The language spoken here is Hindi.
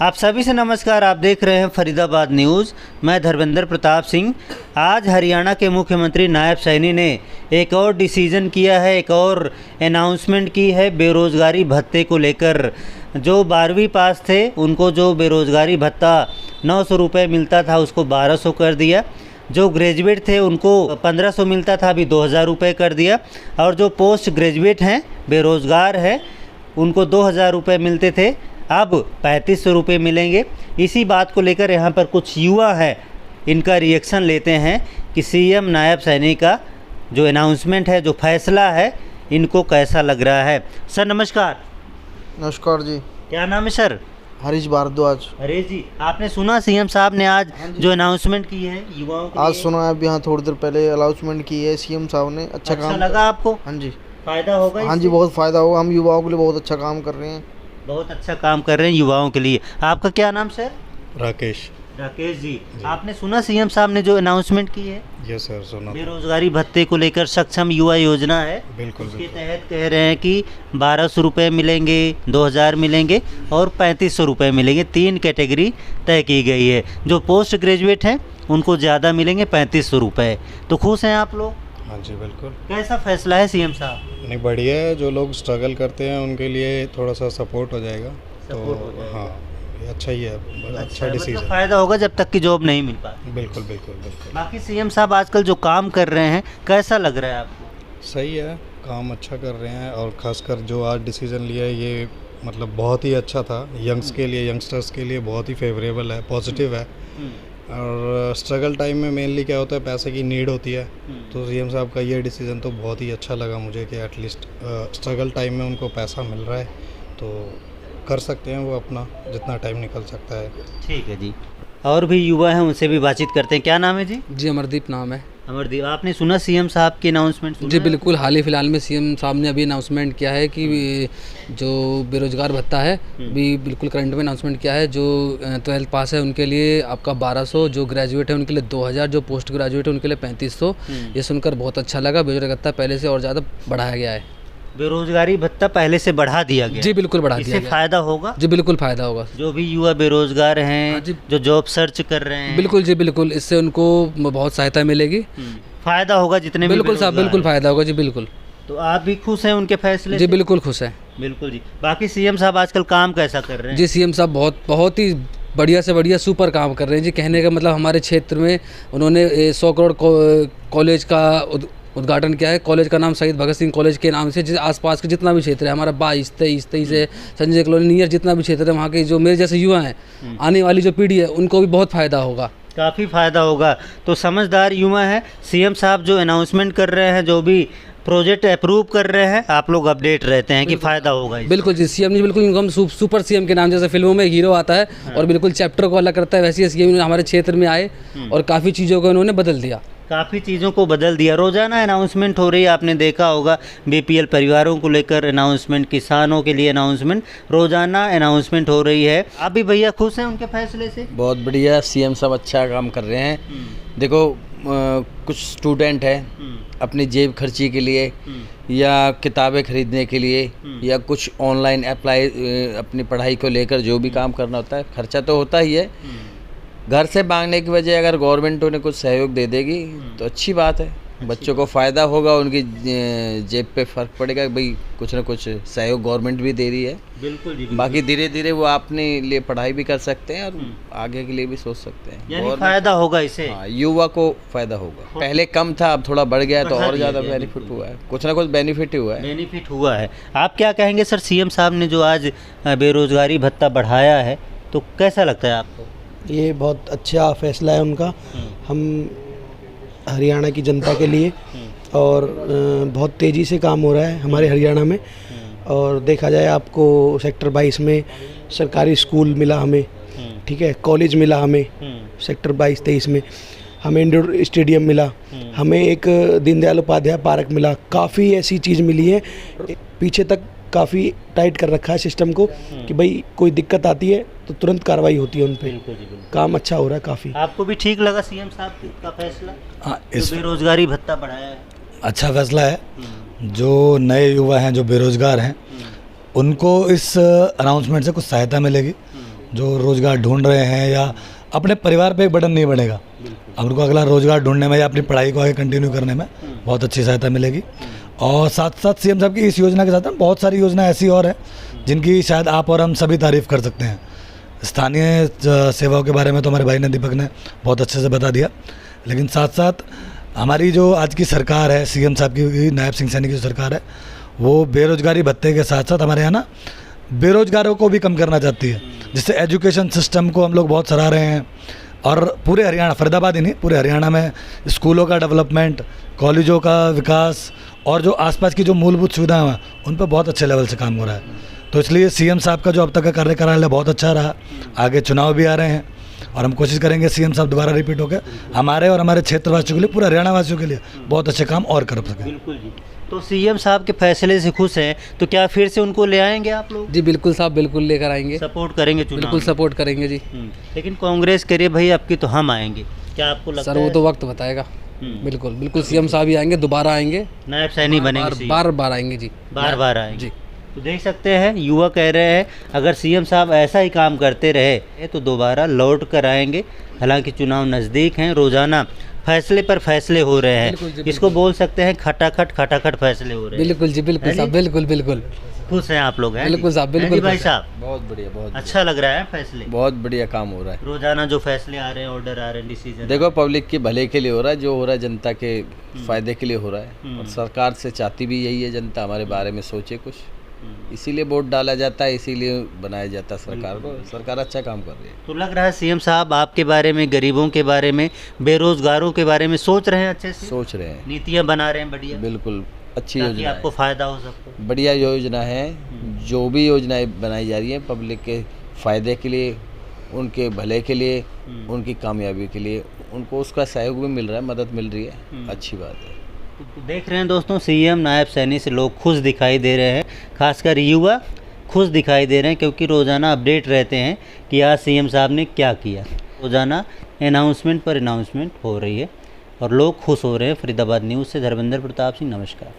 आप सभी से नमस्कार। आप देख रहे हैं फरीदाबाद न्यूज़। मैं धर्मेंद्र प्रताप सिंह। आज हरियाणा के मुख्यमंत्री नायब सैनी ने एक और डिसीज़न किया है, एक और अनाउंसमेंट की है बेरोज़गारी भत्ते को लेकर। जो 12वीं पास थे उनको जो बेरोज़गारी भत्ता 900 रुपये मिलता था उसको 1200 कर दिया। जो ग्रेजुएट थे उनको 1500 मिलता था, अभी 2000 रुपये कर दिया। और जो पोस्ट ग्रेजुएट हैं, बेरोज़गार हैं, उनको 2000 रुपये मिलते थे, अब 3500 रुपये मिलेंगे। इसी बात को लेकर यहाँ पर कुछ युवा हैं, इनका रिएक्शन लेते हैं कि सीएम नायब सैनी का जो अनाउंसमेंट है, जो फैसला है, इनको कैसा लग रहा है। सर नमस्कार। नमस्कार जी। क्या नाम है सर? हरीश भारद्वाज। हरीश जी, आपने सुना सीएम साहब ने आज जो अनाउंसमेंट की है युवाओं के आज लिए? सुना है, अभी यहाँ थोड़ी देर पहले अनाउंसमेंट की है सीएम साहब ने। अच्छा काम लगा आपको? हाँ जी, फ़ायदा होगा? हाँ जी, बहुत फ़ायदा होगा। हम युवाओं के लिए बहुत अच्छा काम कर रहे हैं। बहुत अच्छा काम कर रहे हैं युवाओं के लिए। आपका क्या नाम सर? राकेश। राकेश जी, आपने सुना सीएम साहब ने जो अनाउंसमेंट की है? यस सर, सुना। बेरोजगारी भत्ते को लेकर सक्षम युवा योजना है, बिल्कुल उसके तहत कह रहे हैं कि 1200 रुपये मिलेंगे, 2000 मिलेंगे और 3500 रुपये मिलेंगे। 3 कैटेगरी तय की गई है। जो पोस्ट ग्रेजुएट हैं उनको ज़्यादा मिलेंगे 3500 रुपये। तो खुश हैं आप लोग? हाँ जी बिल्कुल। कैसा फैसला है सीएम साहब? नहीं, बढ़िया है। जो लोग स्ट्रगल करते हैं उनके लिए थोड़ा सा सपोर्ट हो जाएगा। सपोर्ट हो जाएगा। हाँ, ये अच्छा ही है। अच्छा डिसीजन। मतलब फ़ायदा होगा जब तक कि जॉब नहीं मिल पाती। बिल्कुल बिल्कुल बिल्कुल। बाकी सीएम साहब आजकल जो काम कर रहे हैं, कैसा लग रहा है आपको? सही है, काम अच्छा कर रहे हैं। और ख़ासकर जो आज डिसीज़न लिया है ये मतलब बहुत ही अच्छा था। यंगस्टर्स के लिए बहुत ही फेवरेबल है, पॉजिटिव है। और स्ट्रगल टाइम में मेनली क्या होता है, पैसे की नीड होती है। तो सीएम साहब का ये डिसीज़न तो बहुत ही अच्छा लगा मुझे कि एटलीस्ट स्ट्रगल टाइम में उनको पैसा मिल रहा है, तो कर सकते हैं वो अपना जितना टाइम निकल सकता है। ठीक है जी। और भी युवा हैं, उनसे भी बातचीत करते हैं। क्या नाम है जी? जी अमरदीप नाम है। अमरदीप, आपने सुना सीएम साहब की अनाउंसमेंट? जी बिल्कुल, हाल ही फिलहाल में सीएम साहब ने अभी अनाउंसमेंट किया है कि जो बेरोजगार भत्ता है भी बिल्कुल करंट में अनाउंसमेंट किया है। जो 12th पास है उनके लिए आपका 1200, जो ग्रेजुएट है उनके लिए 2000, जो पोस्ट ग्रेजुएट है उनके लिए 3500। ये सुनकर बहुत अच्छा लगा। बेरोजगार भत्ता पहले से और ज़्यादा बढ़ाया गया है। बेरोजगारी भत्ता पहले से बढ़ा दिया गया? जी बिल्कुल बढ़ा दिया गया। फायदा होगा? जी बिल्कुल फ़ायदा होगा। जो भी युवा बेरोजगार हैं, जो जॉब सर्च कर रहे हैं, बिल्कुल जी बिल्कुल, इससे उनको बहुत सहायता मिलेगी। फायदा होगा जितने बिल्कुल साहब, बिल्कुल फ़ायदा होगा जी बिल्कुल। तो आप भी खुश हैं उनके फैसले? जी बिल्कुल खुश हैं। बिल्कुल जी। बाकी सीएम साहब आजकल काम कैसा कर रहे हैं? जी सीएम साहब बहुत ही बढ़िया से बढ़िया सुपर काम कर रहे हैं जी। कहने का मतलब हमारे क्षेत्र में उन्होंने 100 करोड़ कॉलेज का उद्घाटन किया है। कॉलेज का नाम शहीद भगत सिंह कॉलेज के नाम से। जिस आसपास के जितना भी क्षेत्र है हमारा 22, 23 है, संजय कॉलोनी नियर जितना भी क्षेत्र है, वहाँ के जो मेरे जैसे युवा हैं, आने वाली जो पीढ़ी है, उनको भी बहुत फ़ायदा होगा। काफ़ी फ़ायदा होगा। तो समझदार युवा है। सीएम साहब जो अनाउंसमेंट कर रहे हैं, जो भी प्रोजेक्ट अप्रूव कर रहे हैं, आप लोग अपडेट रहते हैं कि फ़ायदा होगा। बिल्कुल जी, सीएम जी बिल्कुल इनको हम सुपर सीएम के नाम, जैसे फिल्मों में हीरो आता है और बिल्कुल चैप्टर को अलग करता है, वैसे ही सीएम हमारे क्षेत्र में आए और काफ़ी चीज़ों को इन्होंने बदल दिया। काफ़ी चीज़ों को बदल दिया। रोज़ाना अनाउंसमेंट हो रही है, आपने देखा होगा। बीपीएल परिवारों को लेकर अनाउंसमेंट, किसानों के लिए अनाउंसमेंट, रोज़ाना अनाउंसमेंट हो रही है। आप भी भैया खुश हैं उनके फैसले से? बहुत बढ़िया, सीएम साहब अच्छा काम कर रहे हैं। देखो कुछ स्टूडेंट हैं अपनी जेब खर्ची के लिए या किताबें खरीदने के लिए या कुछ ऑनलाइन अप्लाई अपनी पढ़ाई को लेकर जो भी काम करना होता है, खर्चा तो होता ही है। घर से मांगने की वजह अगर गवर्नमेंट उन्हें कुछ सहयोग दे देगी तो अच्छी बात है। बच्चों को फ़ायदा होगा, उनकी जेब पे फ़र्क पड़ेगा। भाई कुछ ना कुछ सहयोग गवर्नमेंट भी दे रही है। बिल्कुल जी। बाकी धीरे धीरे वो अपने लिए पढ़ाई भी कर सकते हैं और आगे के लिए भी सोच सकते हैं। यानी फ़ायदा होगा इससे। हाँ, युवा को फ़ायदा होगा। पहले कम था, अब थोड़ा बढ़ गया है, तो और ज़्यादा बेनिफिट हुआ है। कुछ ना कुछ बेनिफिट ही हुआ है। बेनिफिट हुआ है। आप क्या कहेंगे सर, सीएम साहब ने जो आज बेरोज़गारी भत्ता बढ़ाया है, तो कैसा लगता है आपको? ये बहुत अच्छा फैसला है उनका, हम हरियाणा की जनता के लिए। और बहुत तेज़ी से काम हो रहा है हमारे हरियाणा में। और देखा जाए, आपको सेक्टर 22 में सरकारी स्कूल मिला हमें, ठीक है, कॉलेज मिला हमें सेक्टर 22-23 में, हमें इंडोर स्टेडियम मिला, हमें एक दीनदयाल उपाध्याय पार्क मिला। काफ़ी ऐसी चीज़ मिली है। पीछे तक काफ़ी टाइट कर रखा है सिस्टम को कि भाई कोई दिक्कत आती है तो तुरंत कार्रवाई होती है उन पे। काम अच्छा हो रहा है काफ़ी। आपको भी ठीक लगा सीएम साहब का फैसला? हाँ, इस बेरोजगारी भत्ता बढ़ाया है, अच्छा फैसला है। जो नए युवा हैं, जो बेरोजगार हैं, उनको इस अनाउंसमेंट से कुछ सहायता मिलेगी जो रोज़गार ढूंढ रहे हैं या अपने परिवार पे एक बर्डन नहीं बढ़ेगा। अब उनको अगला रोज़गार ढूंढने में या अपनी पढ़ाई को आगे कंटिन्यू करने में बहुत अच्छी सहायता मिलेगी। और साथ साथ सीएम साहब की इस योजना के साथ बहुत सारी योजना ऐसी और हैं जिनकी शायद आप और हम सभी तारीफ़ कर सकते हैं। स्थानीय सेवाओं के बारे में तो हमारे भाई ने दीपक ने बहुत अच्छे से बता दिया, लेकिन साथ साथ हमारी जो आज की सरकार है, सीएम साहब की, नायब सिंह सैनी की जो सरकार है, वो बेरोजगारी भत्ते के साथ साथ हमारे यहाँ ना बेरोजगारों को भी कम करना चाहती है, जिससे एजुकेशन सिस्टम को हम लोग बहुत सराह रहे हैं। और पूरे हरियाणा, फरीदाबाद ही नहीं, पूरे हरियाणा में स्कूलों का डेवलपमेंट, कॉलेजों का विकास और जो आसपास की जो मूलभूत सुविधाएं हैं उन पर बहुत अच्छे लेवल से काम हो रहा है। तो इसलिए सीएम साहब का जो अब तक का कार्यकाल है बहुत अच्छा रहा। आगे चुनाव भी आ रहे हैं और हम कोशिश करेंगे सीएम साहब दोबारा रिपीट होकर हमारे और हमारे क्षेत्रवासियों के लिए, पूरे हरियाणा वासियों के लिए बहुत अच्छे काम और कर सकें। बिल्कुल जी। तो सीएम साहब के फैसले से खुश हैं, तो क्या फिर से उनको ले आएंगे आप लोग? जी बिल्कुल साहब, बिल्कुल लेकर आएंगे, सपोर्ट करेंगे चुनाव बिल्कुल में? सपोर्ट करेंगे जी। लेकिन कांग्रेस कह रही है भाई आपकी तो हम आएंगे, क्या आपको लगता सर है? वो तो वक्त बताएगा। बिल्कुल बिल्कुल सीएम साहब ही आएंगे, दोबारा आएंगे, नायब सैनी बनेंगे, बार बार आएंगे जी, बार बार आएंगे जी। तो देख सकते हैं युवा कह रहे हैं अगर सीएम साहब ऐसा ही काम करते रहे तो दोबारा लौट कर आएंगे। हालांकि चुनाव नज़दीक हैं, रोज़ाना फैसले पर फैसले हो रहे हैं, इसको बोल सकते हैं खटाखट फैसले हो रहे हैं। बिल्कुल जी, बिल्कुल साहब, बिल्कुल बिल्कुल खुश हैं आप लोग? हैं बिल्कुल साहब, बिल्कुल हैं जी भाई खुश साहब? बहुत बढ़िया, बहुत अच्छा लग रहा है फैसले? बहुत बढ़िया काम हो रहा है। रोजाना जो फैसले आ रहे हैं, ऑर्डर आ रहे हैं, डिसीजन, देखो पब्लिक के भले के लिए हो रहा है, जो हो रहा है जनता के फायदे के लिए हो रहा है। और सरकार से चाहती भी यही है जनता हमारे बारे में सोचे कुछ, इसीलिए वोट डाला जाता है, इसीलिए बनाया जाता है सरकार को। सरकार अच्छा काम कर रही है। तो लग रहा है सीएम साहब आपके बारे में, गरीबों के बारे में, बेरोजगारों के बारे में सोच रहे हैं, अच्छे से सोच रहे हैं, नीतियाँ बना रहे हैं बढ़िया, बिल्कुल अच्छी ताकि योजना आपको है, फायदा हो सबको। बढ़िया योजना है। जो भी योजनाएं बनाई जा रही हैं पब्लिक के फायदे के लिए, उनके भले के लिए, उनकी कामयाबी के लिए, उनको उसका सहयोग भी मिल रहा है, मदद मिल रही है, अच्छी बात है। तो देख रहे हैं दोस्तों, सीएम नायब सैनी से लोग खुश दिखाई दे रहे हैं, खासकर युवा खुश दिखाई दे रहे हैं, क्योंकि रोज़ाना अपडेट रहते हैं कि आज सीएम साहब ने क्या किया। रोज़ाना अनाउंसमेंट पर अनाउंसमेंट हो रही है और लोग खुश हो रहे हैं। फरीदाबाद न्यूज़ से धर्मेंद्र प्रताप सिंह, नमस्कार।